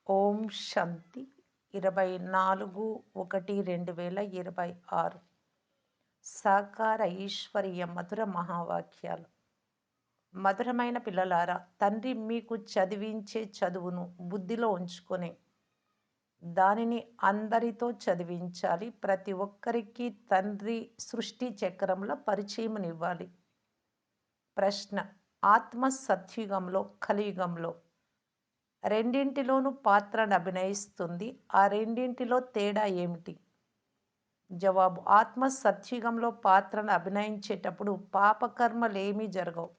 ఓం శాంతి 24/1/2026 సాకార ఈశ్వరీయ మధుర మహావాక్యాలు. మధురమైన పిల్లలారా, తండ్రి మీకు చదివించే చదువును బుద్ధిలో ఉంచుకొని దానిని అందరితో చదివించాలి. ప్రతి ఒక్కరికి తండ్రి సృష్టి చక్రంలో పరిచయమునివ్వాలి. ప్రశ్న: ఆత్మ సత్యుగంలో, కలియుగంలో రెండింటిలోనూ పాత్రను అభినయిస్తుంది. ఆ రెండింటిలో తేడా ఏమిటి? జవాబు: ఆత్మ సత్యుగంలో పాత్రను అభినయించేటప్పుడు పాపకర్మలేమీ జరగవు.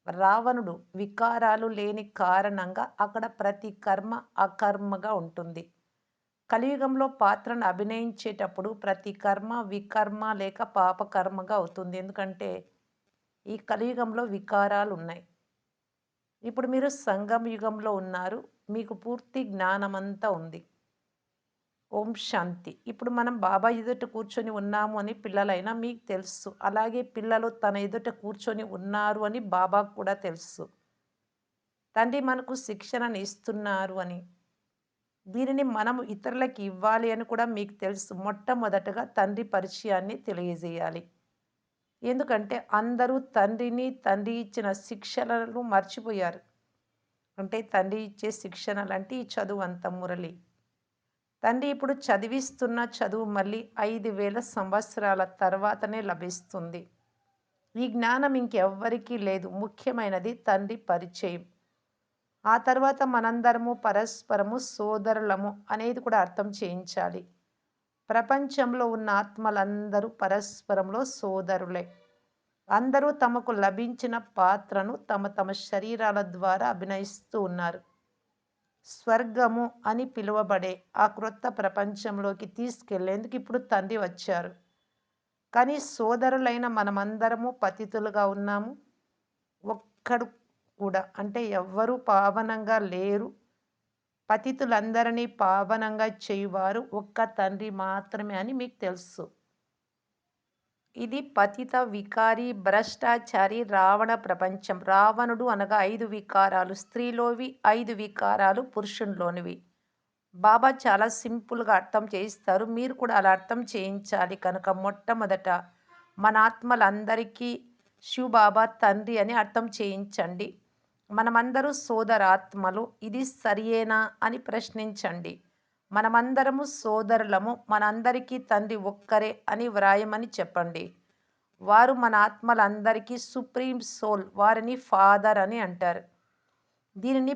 రావణుడు వికారాలు లేని కారణంగా అక్కడ ప్రతి కర్మ అకర్మగా ఉంటుంది. కలియుగంలో పాత్రను అభినయించేటప్పుడు ప్రతి కర్మ వికర్మ లేక పాపకర్మగా అవుతుంది. ఎందుకంటే ఈ కలియుగంలో వికారాలు ఉన్నాయి. ఇప్పుడు మీరు సంగమ యుగంలో ఉన్నారు. మీకు పూర్తి జ్ఞానమంతా ఉంది. ఓం శాంతి. ఇప్పుడు మనం బాబా ఎదుట కూర్చొని ఉన్నాము అని పిల్లలైనా మీకు తెలుసు. అలాగే పిల్లలు తన ఎదుట కూర్చొని ఉన్నారు అని బాబాకు కూడా తెలుసు. తండ్రి మనకు శిక్షణను ఇస్తున్నారు అని. దీనిని మనము ఇతరులకు ఇవ్వాలి అని కూడా మీకు తెలుసు. మొట్టమొదటగా తండ్రి పరిచయాన్ని తెలియజేయాలి. ఎందుకంటే అందరూ తండ్రి ఇచ్చిన శిక్షణలను మర్చిపోయారు. అంటే తండ్రి ఇచ్చే శిక్షణలంటే ఈ చదువు అంత మురళి. తండ్రి ఇప్పుడు చదివిస్తున్న చదువు మళ్ళీ 5,000 సంవత్సరాల తర్వాతనే లభిస్తుంది. ఈ జ్ఞానం ఇంకెవ్వరికీ లేదు. ముఖ్యమైనది తండ్రి పరిచయం. ఆ తర్వాత మనందరము పరస్పరము సోదరులము అనేది కూడా అర్థం చేయించాలి. ప్రపంచంలో ఉన్న ఆత్మలందరూ పరస్పరంలో సోదరులే. అందరూ తమకు లభించిన పాత్రను తమ తమ శరీరాల ద్వారా అభినయిస్తూ ఉన్నారు. స్వర్గము అని పిలువబడే ఆ క్రొత్త ప్రపంచంలోకి తీసుకెళ్లేందుకు ఇప్పుడు తండ్రి వచ్చారు. కానీ సోదరులైన మనమందరము పతితులుగా ఉన్నాము. ఒక్కడు కూడా అంటే ఎవ్వరూ పావనంగా లేరు. పతితులందరినీ పావనంగా చేయువారు ఒక్క తండ్రి మాత్రమే అని మీకు తెలుసు. ఇది పతిత వికారి భ్రష్టాచారి రావణ ప్రపంచం. రావణుడు అనగా 5 వికారాలు. స్త్రీలోవి 5 వికారాలు పురుషునిలోనివి. బాబా చాలా సింపుల్గా అర్థం చేయిస్తారు. మీరు కూడా అలా అర్థం చేయించాలి. కనుక మొట్టమొదట మన ఆత్మలందరికీ శివబాబా తండ్రి అని అర్థం చేయించండి. మనమందరూ సోదరాత్మలు. ఇది సరియేనా అని ప్రశ్నించండి. మనమందరము సోదరులము. మనందరికీ తండ్రి ఒక్కరే అని వ్రాయమని చెప్పండి. వారు మన ఆత్మలందరికీ సుప్రీం సోల్. వారిని ఫాదర్ అని అంటారు. దీనిని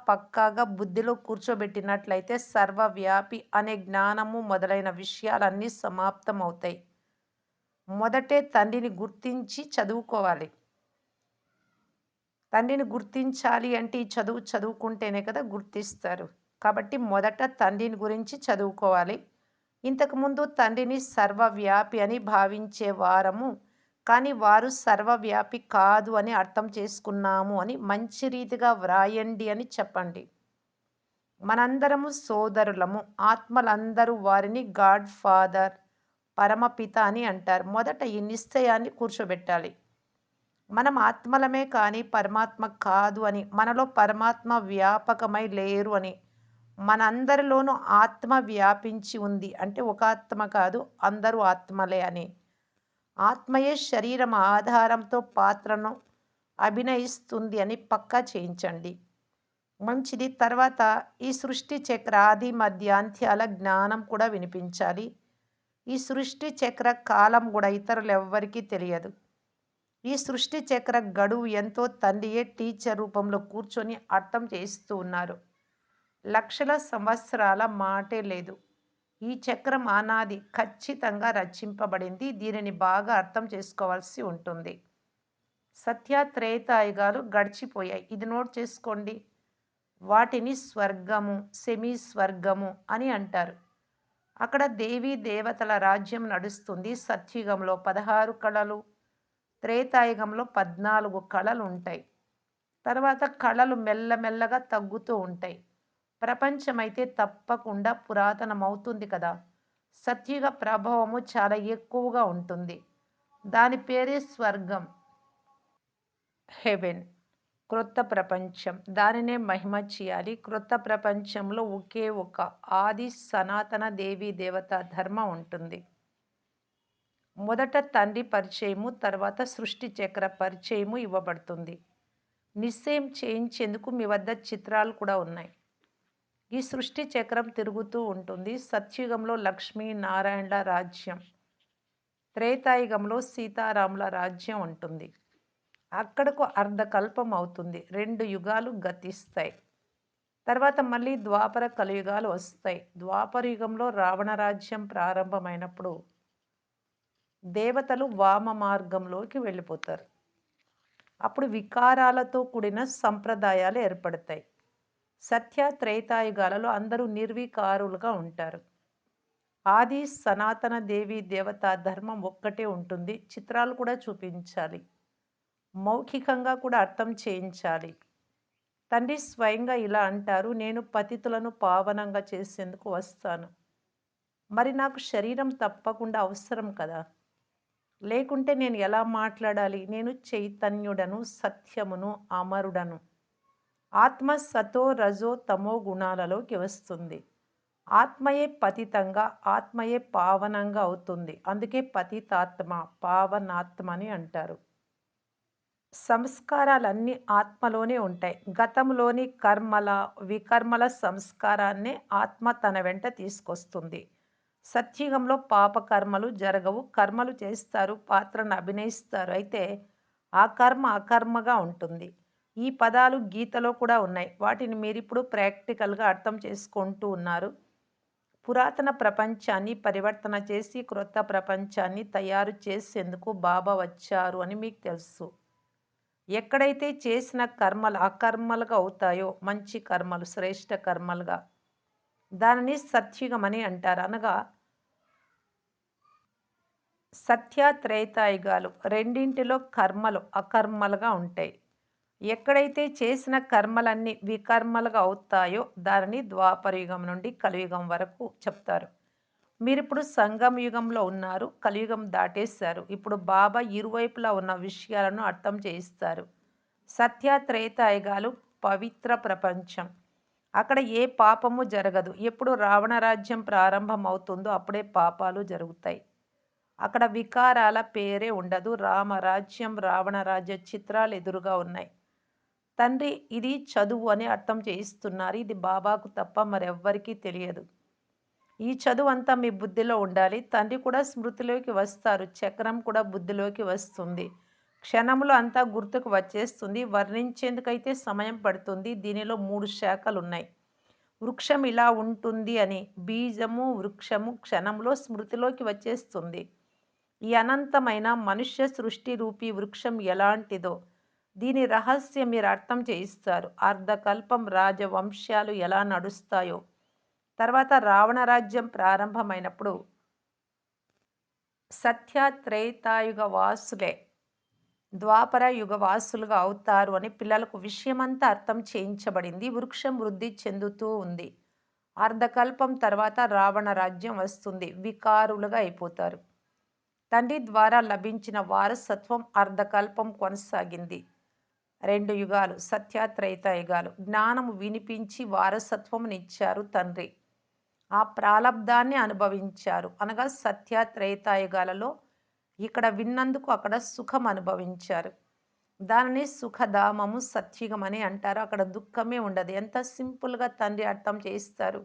పక్కాగా బుద్ధిలో కూర్చోబెట్టినట్లయితే సర్వవ్యాపి అనే జ్ఞానము మొదలైన విషయాలన్నీ సమాప్తమవుతాయి. మొదటే తండ్రిని గుర్తించి చదువుకోవాలి. తండ్రిని గుర్తించాలి అంటే ఈ చదువు చదువుకుంటేనే కదా గుర్తిస్తారు. కాబట్టి మొదట తండ్రిని గురించి చదువుకోవాలి. ఇంతకుముందు తండ్రిని సర్వవ్యాపి అని భావించే వారము, కానీ వారు సర్వవ్యాపి కాదు అని అర్థం చేసుకున్నాము అని మంచి రీతిగా వ్రాయండి అని చెప్పండి. మనందరము సోదరులము. ఆత్మలందరూ వారిని గాడ్ ఫాదర్, పరమపిత అని అంటారు. మొదట ఈ నిశ్చయాన్ని కూర్చోబెట్టాలి. మనం ఆత్మలమే కానీ పరమాత్మ కాదు అని, మనలో పరమాత్మ వ్యాపకమై లేరు అని, మనందరిలోనూ ఆత్మ వ్యాపించి ఉంది. అంటే ఒక ఆత్మ కాదు, అందరూ ఆత్మలే అని. ఆత్మయే శరీరం ఆధారంతో పాత్రను అభినయిస్తుంది అని పక్కా చేయించండి. మంచిది. తర్వాత ఈ సృష్టి చక్ర ఆది మధ్యాంత్యాల జ్ఞానం కూడా వినిపించాలి. ఈ సృష్టి చక్ర కాలం కూడా ఇతరులెవ్వరికీ తెలియదు. ఈ సృష్టి చక్ర గడువు ఎంతో తండ్రియే టీచర్ రూపంలో కూర్చొని అర్థం చేస్తూ ఉన్నారు. లక్షల సంవత్సరాల మాటే లేదు. ఈ చక్రం అనాది, ఖచ్చితంగా రచింపబడింది. దీనిని బాగా అర్థం చేసుకోవాల్సి ఉంటుంది. సత్య త్రేతాయుగాలు గడిచిపోయాయి. ఇది నోట్ చేసుకోండి. వాటిని స్వర్గము, సెమీ స్వర్గము అని అంటారు. అక్కడ దేవీ దేవతల రాజ్యం నడుస్తుంది. సత్యుగంలో 16 కళలు, త్రేతాయుగంలో 14 కళలు ఉంటాయి. తర్వాత కళలు మెల్లమెల్లగా తగ్గుతూ ఉంటాయి. ప్రపంచమైతే తప్పకుండా పురాతనమవుతుంది కదా. సత్యుగ ప్రభావము చాలా ఎక్కువగా ఉంటుంది. దాని పేరే స్వర్గం, హెవెన్. క్రొత్త ప్రపంచం. దానినే మహిమ చేయాలి. క్రొత్త ప్రపంచంలో ఒకే ఒక ఆది సనాతన దేవీ దేవతా ధర్మం ఉంటుంది. మొదట తండ్రి పరిచయము, తర్వాత సృష్టి చక్ర పరిచయము ఇవ్వబడుతుంది. నిశ్చయం చేయించేందుకు మీ వద్ద చిత్రాలు కూడా ఉన్నాయి. ఈ సృష్టి చక్రం తిరుగుతూ ఉంటుంది. సత్యుగంలో లక్ష్మీ నారాయణల రాజ్యం, త్రేతాయుగంలో సీతారాముల రాజ్యం ఉంటుంది. అక్కడకు అర్ధకల్పం అవుతుంది. 2 యుగాలు గతిస్తాయి. తర్వాత మళ్ళీ ద్వాపర కలియుగాలు వస్తాయి. ద్వాపర యుగంలో రావణ రాజ్యం ప్రారంభమైనప్పుడు దేవతలు వామ మార్గంలోకి వెళ్ళిపోతారు. అప్పుడు వికారాలతో కూడిన సంప్రదాయాలు ఏర్పడతాయి. సత్య త్రేతాయుగాలలో అందరూ నిర్వికారులుగా ఉంటారు. ఆది సనాతన దేవి దేవతా ధర్మం ఒక్కటే ఉంటుంది. చిత్రాలు కూడా చూపించాలి. మౌఖికంగా కూడా అర్థం చేయించాలి. తండ్రి స్వయంగా ఇలా అంటారు, నేను పతితులను పావనంగా చేసేందుకు వస్తాను. మరి నాకు శరీరం తప్పకుండా అవసరం కదా! లేకుంటే నేను ఎలా మాట్లాడాలి? నేను చైతన్యుడను, సత్యమును, అమరుడను. ఆత్మ సతో రజో తమో గుణాలలోకి వస్తుంది. ఆత్మయే పతితంగా, ఆత్మయే పావనంగా అవుతుంది. అందుకే పతితాత్మ, పావనాత్మ అని అంటారు. సంస్కారాలన్నీ ఆత్మలోనే ఉంటాయి. గతంలోని కర్మల, వికర్మల సంస్కారాన్నే ఆత్మ తన వెంట తీసుకొస్తుంది. సత్యుగంలో పాపకర్మలు జరగవు. కర్మలు చేస్తారు, పాత్రను అభినయిస్తారు. అయితే ఆ కర్మ అకర్మగా ఉంటుంది. ఈ పదాలు గీతలో కూడా ఉన్నాయి. వాటిని మీరిప్పుడు ప్రాక్టికల్‌గా అర్థం చేసుకుంటూ ఉన్నారు. పురాతన ప్రపంచాన్ని పరివర్తన చేసి క్రొత్త ప్రపంచాన్ని తయారు చేసేందుకు బాబా వచ్చారు అని మీకు తెలుసు. ఎక్కడైతే చేసిన కర్మలు అకర్మలుగా అవుతాయో, మంచి కర్మలు శ్రేష్ఠ కర్మలుగా, దానిని సత్యుగమని అంటారు. అనగా సత్య త్రేతాయుగాలు రెండింటిలో కర్మలు అకర్మలుగా ఉంటాయి. ఎక్కడైతే చేసిన కర్మలన్నీ వికర్మలుగా అవుతాయో దానిని ద్వాపరయుగం నుండి కలియుగం వరకు చెప్తారు. మీరిప్పుడు సంగమ యుగంలో ఉన్నారు. కలియుగం దాటేశారు. ఇప్పుడు బాబా ఇరువైపులా ఉన్న విషయాలను అర్థం చేయిస్తారు. సత్య త్రేతాయుగాలు పవిత్ర ప్రపంచం. అక్కడ ఏ పాపము జరగదు. ఎప్పుడు రావణ రాజ్యం ప్రారంభం అవుతుందో అప్పుడే పాపాలు జరుగుతాయి. అక్కడ వికారాల పేరే ఉండదు. రామరాజ్యం, రావణ రాజ్య చిత్రాలు ఎదురుగా ఉన్నాయి. తండ్రి ఇది చదువు అని అర్థం చేయిస్తున్నారు. ఇది బాబాకు తప్ప మరెవ్వరికీ తెలియదు. ఈ చదువంతా మీ బుద్ధిలో ఉండాలి. తండ్రి కూడా స్మృతిలోకి వస్తారు. చక్రం కూడా బుద్ధిలోకి వస్తుంది. క్షణంలో అంతా గుర్తుకు వచ్చేస్తుంది. వర్ణించేందుకైతే సమయం పడుతుంది. దీనిలో 3 శాఖలున్నాయి. వృక్షం ఇలా ఉంటుంది అని. బీజము, వృక్షము క్షణంలో స్మృతిలోకి వచ్చేస్తుంది. ఈ అనంతమైన మనుష్య సృష్టి రూపీ వృక్షం ఎలాంటిదో దీని రహస్యం మీరు అర్థం చేయిస్తారు. అర్ధకల్పం రాజవంశాలు ఎలా నడుస్తాయో, తర్వాత రావణ రాజ్యం ప్రారంభమైనప్పుడు సత్య త్రేతాయుగ వాసులే ద్వాపర యుగ వాసులుగా అవుతారు అని పిల్లలకు విషయమంతా అర్థం చేయించబడింది. వృక్షం వృద్ధి చెందుతూ ఉంది. అర్ధకల్పం తర్వాత రావణ రాజ్యం వస్తుంది. వికారులుగా అయిపోతారు. తండ్రి ద్వారా లభించిన వారసత్వం అర్ధకల్పం కొనసాగింది. 2 యుగాలు సత్య త్రేతాయుగాలు. జ్ఞానము వినిపించి వారసత్వమునిచ్చారు తండ్రి. ఆ ప్రాలబ్ధాన్ని అనుభవించారు. అనగా సత్య త్రేతాయుగాలలో ఇక్కడ విన్నందుకు అక్కడ సుఖం అనుభవించారు. దానిని సుఖధామము సత్యుగమని అంటారు. అక్కడ దుఃఖమే ఉండదు. ఎంత సింపుల్‌గా తండ్రి అర్థం చేయిస్తారు.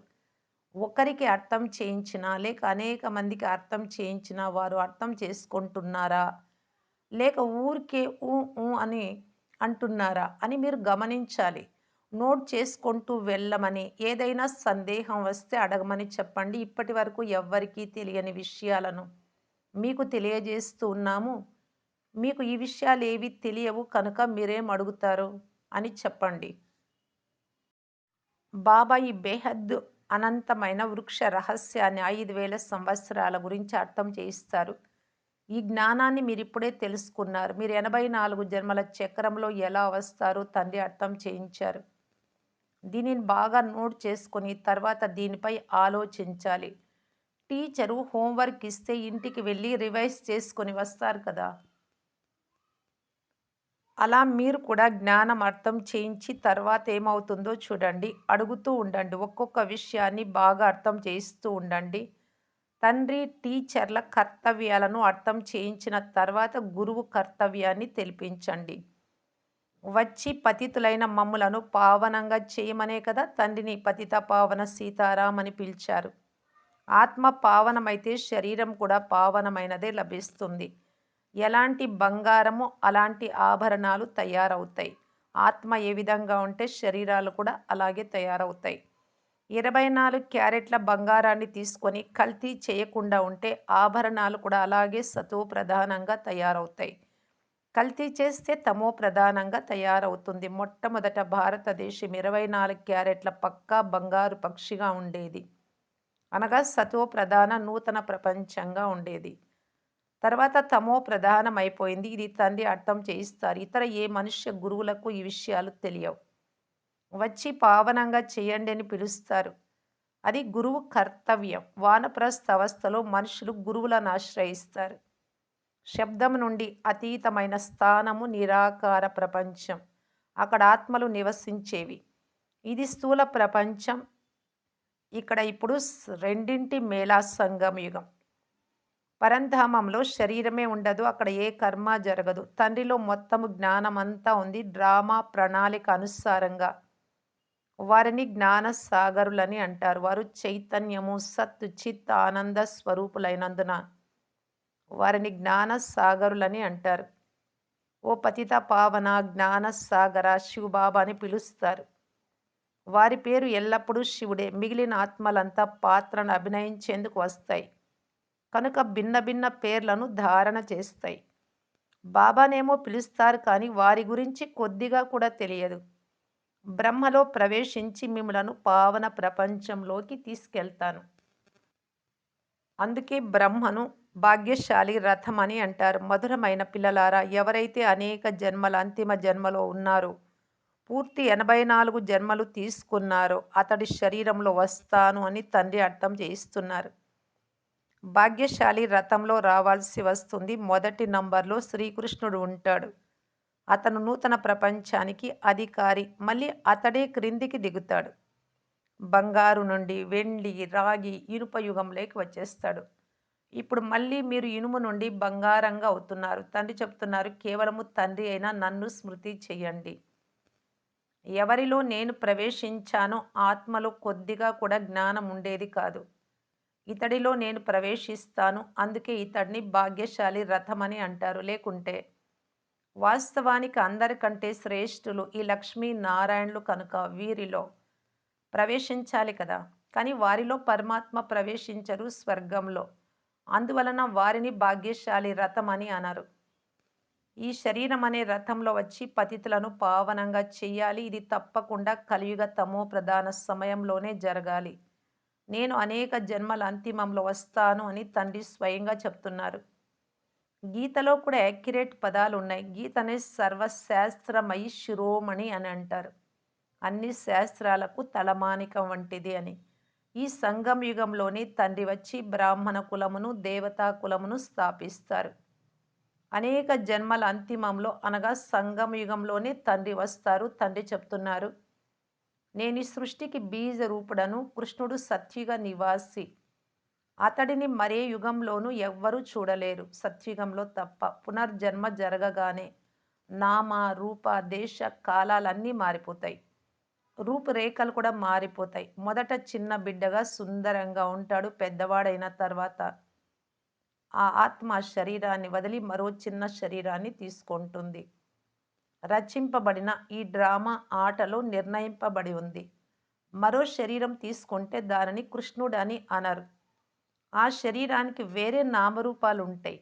ఒకరికి అర్థం చేయించినా, లేక అనేక మందికి అర్థం చేయించినా వారు అర్థం చేసుకుంటున్నారా? లేక ఊరికే ఊ ఊ అని అంటున్నారా? అని మీరు గమనించాలి. నోట్ చేసుకుంటూ వెళ్ళమని, ఏదైనా సందేహం వస్తే అడగమని చెప్పండి. ఇప్పటి వరకు ఎవ్వరికీ తెలియని విషయాలను మీకు తెలియజేస్తూ ఉన్నాము. మీకు ఈ విషయాలేవి తెలియవు కనుక మీరేం అడుగుతారు అని చెప్పండి. బాబా ఈ బేహద్దు అనంతమైన వృక్ష రహస్యాన్ని 5000 సంవత్సరాల గురించి అర్థం చేయిస్తారు. ఈ జ్ఞానాన్ని మీరిప్పుడే తెలుసుకున్నారు. మీరు 84 జన్మల చక్రంలో ఎలా వస్తారో తండ్రి అర్థం చేయించారు. దీనిని బాగా నోట్ చేసుకొని తర్వాత దీనిపై ఆలోచించాలి. టీచరు హోంవర్క్ ఇస్తే ఇంటికి వెళ్ళి రివైజ్ చేసుకొని వస్తారు కదా! అలా మీరు కూడా జ్ఞానం అర్థం చేయించి తర్వాత ఏమవుతుందో చూడండి. అడుగుతూ ఉండండి. ఒక్కొక్క విషయాన్ని బాగా అర్థం చేయిస్తూ ఉండండి. తండ్రి, టీచర్ల కర్తవ్యాలను అర్థం చేయించిన తర్వాత గురువు కర్తవ్యాన్ని తెలిపించండి. వచ్చి పతితులైన మమ్ములను పావనంగా చేయమనే కదా తండ్రిని పతిత పావన సీతారామని పిలిచారు. ఆత్మ పావనమైతే శరీరం కూడా పావనమైనదే లభిస్తుంది. ఎలాంటి బంగారము అలాంటి ఆభరణాలు తయారవుతాయి. ఆత్మ ఏ విధంగా ఉంటే శరీరాలు కూడా అలాగే తయారవుతాయి. 24 క్యారెట్ల బంగారాన్ని తీసుకొని కల్తీ చేయకుండా ఉంటే ఆభరణాలు కూడా అలాగే సతో ప్రధానంగా తయారవుతాయి. కల్తీ చేస్తే తమో ప్రధానంగా తయారవుతుంది. మొట్టమొదట భారతదేశం 24 క్యారెట్ల పక్కా బంగారు పక్షిగా ఉండేది. అనగా సతో ప్రధాన నూతన ప్రపంచంగా ఉండేది. తర్వాత తమో ప్రధానమైపోయింది. ఇది తండ్రి అర్థం చేయిస్తారు. ఇతర ఏ మనుష్య గురువులకు ఈ విషయాలు తెలియవు. వచ్చి పావనంగా చేయండి అని పిలుస్తారు. అది గురువు కర్తవ్యం. వానప్రస్థ అవస్థలో మనుషులు గురువులను ఆశ్రయిస్తారు. శబ్దం నుండి అతీతమైన స్థానము నిరాకార ప్రపంచం. అక్కడ ఆత్మలు నివసించేవి. ఇది స్థూల ప్రపంచం. ఇక్కడ ఇప్పుడు రెండింటి మేళా సంగమ యుగం. పరంధామంలో శరీరమే ఉండదు. అక్కడ ఏ కర్మ జరగదు. తండ్రిలో మొత్తము జ్ఞానమంతా ఉంది. డ్రామా ప్రణాళిక అనుసారంగా వారిని జ్ఞాన సాగరులని అంటారు. వారు చైతన్యము, సత్, చిత్, ఆనంద స్వరూపులైనందున వారిని జ్ఞాన సాగరులని అంటారు. ఓ పతిత పావన జ్ఞాన సాగర శివబాబా అని పిలుస్తారు. వారి పేరు ఎల్లప్పుడూ శివుడే. మిగిలిన ఆత్మలంతా పాత్రను అభినయించేందుకు వస్తాయి. కనుక భిన్న భిన్న పేర్లను ధారణ చేస్తాయి. బాబానేమో పిలుస్తారు కానీ వారి గురించి కొద్దిగా కూడా తెలియదు. బ్రహ్మలో ప్రవేశించి మిమ్మలను పావన ప్రపంచంలోకి తీసుకెళ్తాను. అందుకే బ్రహ్మను భాగ్యశాలి రథం అని అంటారు. మధురమైన పిల్లలారా, ఎవరైతే అనేక జన్మల అంతిమ జన్మలో ఉన్నారో, పూర్తి 84 జన్మలు తీసుకున్నారో అతడి శరీరంలో వస్తాను అని తండ్రి అర్థం చేయిస్తున్నారు. భాగ్యశాలి రథంలో రావాల్సి వస్తుంది. మొదటి నంబర్లో శ్రీకృష్ణుడు ఉంటాడు. అతను నూతన ప్రపంచానికి అధికారి. మళ్ళీ అతడే క్రిందికి దిగుతాడు. బంగారు నుండి వెండి, రాగి, ఇనుప యుగంలోకి వచ్చేస్తాడు. ఇప్పుడు మళ్ళీ మీరు ఇనుము నుండి బంగారంగా అవుతున్నారు. తండ్రి చెప్తున్నారు, కేవలము తండ్రి అయిన నన్ను స్మృతి చెయ్యండి. ఎవరిలో నేను ప్రవేశించానో ఆత్మలో కొద్దిగా కూడా జ్ఞానం ఉండేది కాదు. ఇతడిలో నేను ప్రవేశిస్తాను. అందుకే ఇతడిని భాగ్యశాలి రథమని అంటారు. లేకుంటే వాస్తవానికి అందరికంటే శ్రేష్ఠులు ఈ లక్ష్మీ నారాయణులు కనుక వీరిలో ప్రవేశించాలి కదా! కానీ వారిలో పరమాత్మ ప్రవేశించరు స్వర్గంలో. అందువలన వారిని భాగ్యశాలి రథం అని అనరు. ఈ శరీరం అనే రథంలో వచ్చి పతితులను పావనంగా చెయ్యాలి. ఇది తప్పకుండా కలియుగ తమో ప్రధాన సమయంలోనే జరగాలి. నేను అనేక జన్మల అంతిమంలో వస్తాను అని తండ్రి స్వయంగా చెప్తున్నారు. గీతలో కూడా యాక్యురేట్ పదాలున్నాయి. గీత అనేది సర్వశాస్త్రమయి శిరోమణి అని అంటారు. అన్ని శాస్త్రాలకు తలమానికం వంటిది అని. ఈ సంగమ యుగంలోనే తండ్రి వచ్చి బ్రాహ్మణ కులమును, దేవతా కులమును స్థాపిస్తారు. అనేక జన్మల అంతిమంలో అనగా సంగమ యుగంలోనే తండ్రి వస్తారు. తండ్రి చెప్తున్నారు, నేను ఈ సృష్టికి బీజ రూపుడను. కృష్ణుడు సత్యుగ నివాసి. అతడిని మరే యుగంలోనూ ఎవ్వరూ చూడలేరు సత్యుగంలో తప్ప. పునర్జన్మ జరగగానే నామ, రూప, దేశ, కాలాలన్నీ మారిపోతాయి. రూపురేఖలు కూడా మారిపోతాయి. మొదట చిన్న బిడ్డగా సుందరంగా ఉంటాడు. పెద్దవాడైన తర్వాత ఆ ఆత్మ శరీరాన్ని వదిలి మరో చిన్న శరీరాన్ని తీసుకుంటుంది. రచింపబడిన ఈ డ్రామా ఆటలో నిర్ణయింపబడి ఉంది. మరో శరీరం తీసుకుంటే దానిని కృష్ణుడు అని అనరు. ఆ శరీరానికి వేరే నామరూపాలుంటాయి.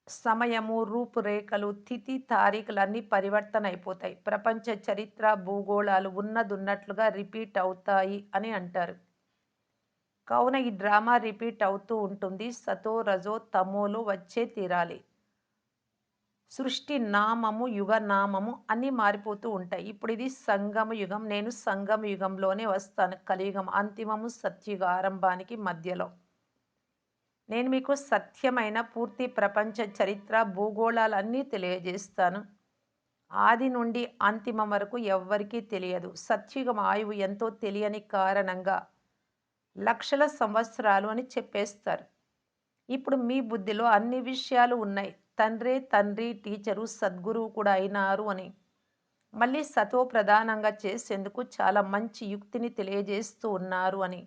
సమయము, రూపురేఖలు, తిథి, తారీఖులన్నీ పరివర్తన అయిపోతాయి. ప్రపంచ చరిత్ర, భూగోళాలు ఉన్నదున్నట్లుగా రిపీట్ అవుతాయి అని అంటారు. కావున ఈ డ్రామా రిపీట్ అవుతూ ఉంటుంది. సతో, రజో, తమోలో వచ్చే తీరాలి. సృష్టి నామము, యుగ నామము అన్నీ మారిపోతూ ఉంటాయి. ఇప్పుడు ఇది సంగమ యుగం. నేను సంగమ యుగంలోనే వస్తాను. కలియుగం అంతిమము, సత్యుగ ఆరంభానికి మధ్యలో. నేను మీకు సత్యమైన పూర్తి ప్రపంచ చరిత్ర, భూగోళాలన్నీ తెలియజేస్తాను. ఆది నుండి అంతిమం వరకు ఎవ్వరికీ తెలియదు. సత్యుగం ఆయువు ఎంతో తెలియని కారణంగా లక్షల సంవత్సరాలు అని చెప్పేస్తారు. ఇప్పుడు మీ బుద్ధిలో అన్ని విషయాలు ఉన్నాయి. తండ్రే తండ్రి, టీచరు, సద్గురువు కూడా అయినారు అని. మళ్ళీ సతో ప్రధానంగా చేసేందుకు చాలా మంచి యుక్తిని తెలియజేస్తూ ఉన్నారు అని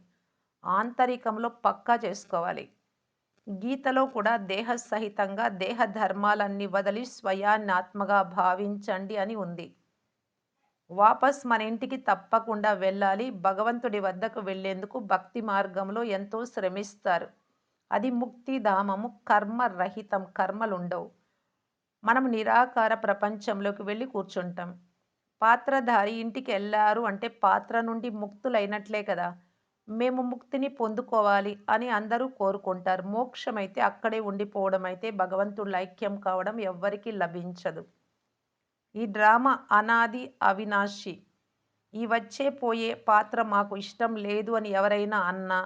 ఆంతరికంలో పక్కా చేసుకోవాలి. గీతలో కూడా దేహ సహితంగా దేహ ధర్మాలన్నీ వదిలి స్వయాన్ని ఆత్మగా భావించండి అని ఉంది. వాపస్ మన ఇంటికి తప్పకుండా వెళ్ళాలి. భగవంతుడి వద్దకు వెళ్ళేందుకు భక్తి మార్గంలో ఎంతో శ్రమిస్తారు. అది ముక్తి ధామము, కర్మ రహితం, కర్మలుండవు. మనం నిరాకార ప్రపంచంలోకి వెళ్ళి కూర్చుంటాం. పాత్రధారి ఇంటికెళ్లారు అంటే పాత్ర నుండి ముక్తులైనట్లే కదా! మేము ముక్తిని పొందుకోవాలి అని అందరూ కోరుకుంటారు. మోక్షమైతే అక్కడే ఉండిపోవడమైతే భగవంతుడిలో ఐక్యం కావడం ఎవ్వరికీ లభించదు. ఈ డ్రామా అనాది, అవినాశి. ఈ వచ్చే పోయే పాత్ర మాకు ఇష్టం లేదు అని ఎవరైనా అన్నా,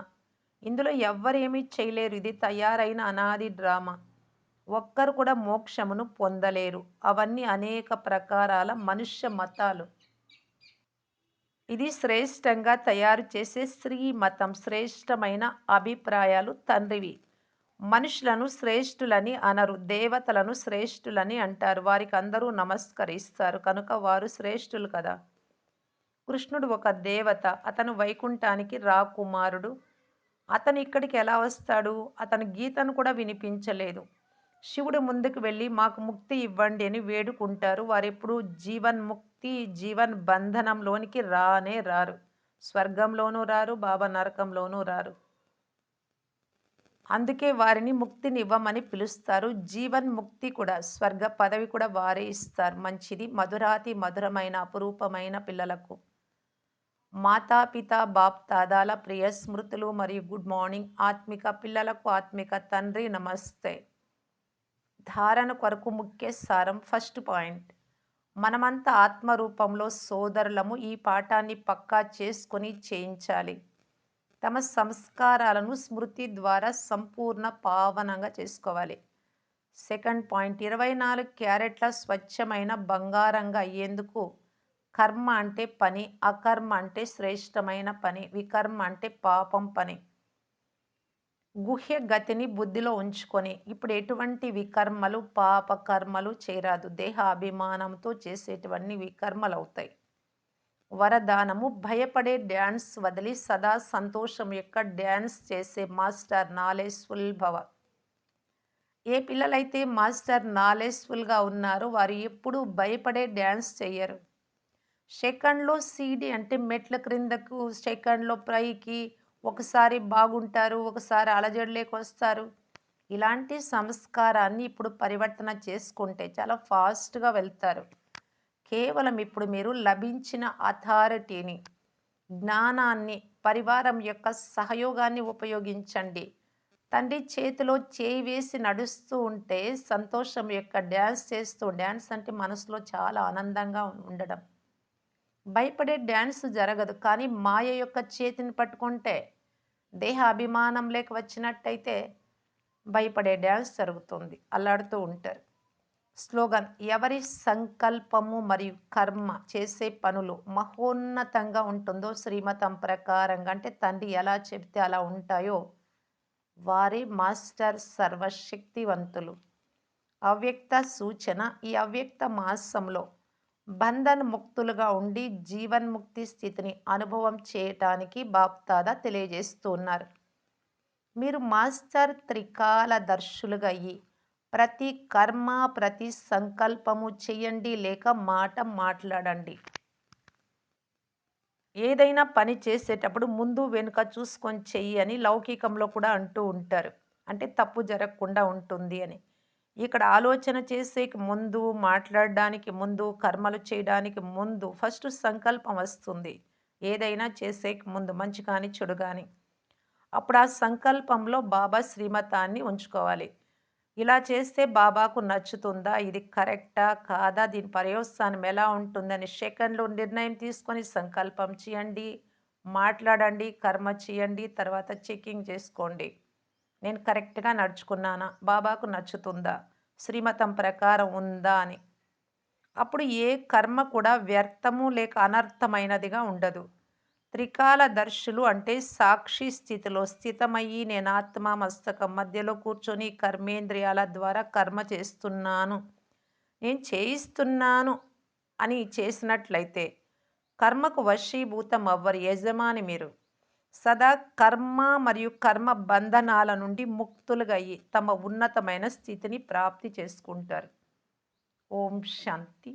ఇందులో ఎవ్వరేమీ చేయలేరు. ఇది తయారైన అనాది డ్రామా. ఒక్కరు కూడా మోక్షమును పొందలేరు. అవన్నీ అనేక ప్రకారాల మనుష్య మతాలు. ఇది శ్రేష్టంగా తయారు చేసే శ్రీమతం. శ్రేష్టమైన అభిప్రాయాలు తండ్రివి. మనుషులను శ్రేష్ఠులని అనరు. దేవతలను శ్రేష్ఠులని అంటారు. వారికి అందరూ నమస్కరిస్తారు. కనుక వారు శ్రేష్ఠులు కదా! కృష్ణుడు ఒక దేవత. అతను వైకుంఠానికి రాకుమారుడు. అతను ఇక్కడికి ఎలా వస్తాడు? అతను గీతను కూడా వినిపించలేదు. శివుడు ముందుకు వెళ్ళి మాకు ముక్తి ఇవ్వండి అని వేడుకుంటారు. వారెప్పుడూ జీవన్ముక్తి, జీవన్ బంధనంలోనికి రానే రారు. స్వర్గంలోనూ రారు, బాబా నరకంలోనూ రారు. అందుకే వారిని ముక్తినివ్వమని పిలుస్తారు. జీవన్ముక్తి కూడా, స్వర్గ పదవి కూడా వారే ఇస్తారు. మంచిది. మధురాతి మధురమైన అపురూపమైన పిల్లలకు మాతాపిత బాప్ దాదాల ప్రియ స్మృతులు మరియు గుడ్ మార్నింగ్. ఆత్మిక పిల్లలకు ఆత్మిక తండ్రి నమస్తే. ధారణ కొరకు ముఖ్య సారం. ఫస్ట్ పాయింట్, మనమంతా ఆత్మరూపంలో సోదరులము. ఈ పాఠాన్ని పక్కా చేసుకొని చేయించాలి. తమ సంస్కారాలను స్మృతి ద్వారా సంపూర్ణ పావనంగా చేసుకోవాలి. సెకండ్ పాయింట్, 24 క్యారెట్ల స్వచ్ఛమైన బంగారంగా అయ్యేందుకు కర్మ అంటే పని, అకర్మ అంటే శ్రేష్టమైన పని, వికర్మ అంటే పాపం పని. గుహ్య గతిని బుద్ధిలో ఉంచుకొని ఇప్పుడు ఎటువంటి వికర్మలు, పాప కర్మలు చేయరాదు. దేహ అభిమానంతో చేసేటువంటి వికర్మలు అవుతాయి. వరదానము, భయపడే డ్యాన్స్ వదిలి సదా సంతోషం యొక్క డ్యాన్స్ చేసే మాస్టర్ నాలెడ్జ్ఫుల్ భవ. ఏ పిల్లలైతే మాస్టర్ నాలెడ్జ్ఫుల్గా ఉన్నారో వారు ఎప్పుడూ భయపడే డ్యాన్స్ చెయ్యరు. సెకండ్‌లో సీడీ అంటే మెట్ల క్రిందకు, సెకండ్‌లో పైకి, ఒకసారి బాగుంటారు, ఒకసారి అలజడిలోకొస్తారు. ఇలాంటి సంస్కారాన్ని ఇప్పుడు పరివర్తన చేసుకుంటే చాలా ఫాస్ట్‌గా వెళ్తారు. కేవలం ఇప్పుడు మీరు లభించిన అథారిటీని, జ్ఞానాన్ని, పరివారం యొక్క సహయోగాన్ని ఉపయోగించండి. తండ్రి చేతిలో చేయి వేసి నడుస్తూ ఉంటే సంతోషం యొక్క డ్యాన్స్ చేస్తూ, డ్యాన్స్ అంటే మనసులో చాలా ఆనందంగా ఉండడం. భయపడే డ్యాన్స్ జరగదు. కానీ మాయ యొక్క చేతిని పట్టుకుంటే, దేహ అభిమానం లేక వచ్చినట్టయితే భయపడే డ్యాన్స్ జరుగుతుంది. అల్లాడుతూ ఉంటారు. స్లోగన్, ఎవరి సంకల్పము మరియు కర్మ చేసే పనులు మహోన్నతంగా ఉంటుందో శ్రీమతం ప్రకారంగా అంటే తండ్రి ఎలా చెప్తే అలా ఉంటాయో వారే మాస్టర్ సర్వశక్తివంతులు. అవ్యక్త సూచన, ఈ అవ్యక్త మాసంలో బంధన్ ముక్తులుగా ఉండి జీవన్ముక్తి స్థితిని అనుభవం చేయటానికి బాప్దాదా తెలియజేస్తూ ఉన్నారు. మీరు మాస్టర్ త్రికాలదర్శులుగా అయ్యి ప్రతి కర్మ, ప్రతి సంకల్పము చేయండి లేక మాట మాట్లాడండి. ఏదైనా పని చేసేటప్పుడు ముందు వెనుక చూసుకొని చెయ్యి అని లౌకికంలో కూడా అంటూ ఉంటారు. అంటే తప్పు జరగకుండా ఉంటుంది అని. ఇక్కడ ఆలోచన చేసేకి ముందు, మాట్లాడడానికి ముందు, కర్మలు చేయడానికి ముందు ఫస్ట్ సంకల్పం వస్తుంది. ఏదైనా చేసేకి ముందు, మంచి కానీ, చెడు కానీ. అప్పుడు ఆ సంకల్పంలో బాబా శ్రీమతాన్ని ఉంచుకోవాలి. ఇలా చేస్తే బాబాకు నచ్చుతుందా? ఇది కరెక్టా? కాదా? దీని పర్యవసానం ఎలా ఉంటుందని సెకండ్‌లో నిర్ణయం తీసుకొని సంకల్పం చేయండి, మాట్లాడండి, కర్మ చేయండి, తర్వాత చెకింగ్ చేసుకోండి. నేను కరెక్ట్‌గా నడుచుకున్నానా? బాబాకు నచ్చుతుందా? శ్రీమతం ప్రకారం ఉందా అని. అప్పుడు ఏ కర్మ కూడా వ్యర్థము లేక అనర్థమైనదిగా ఉండదు. త్రికాలదర్శులు అంటే సాక్షి స్థితిలో స్థితమయ్యి నేను ఆత్మ మస్తకం మధ్యలో కూర్చొని కర్మేంద్రియాల ద్వారా కర్మ చేస్తున్నాను. నేను చేయిస్తున్నాను అని చేసినట్లయితే కర్మకు వశీభూతం అవ్వరు యజమాని మీరు. సదా కర్మ మరియు కర్మ బంధనాల నుండి ముక్తులుగా అయ్యి తమ ఉన్నతమైన స్థితిని ప్రాప్తి చేసుకుంటారు. ఓం శాంతి.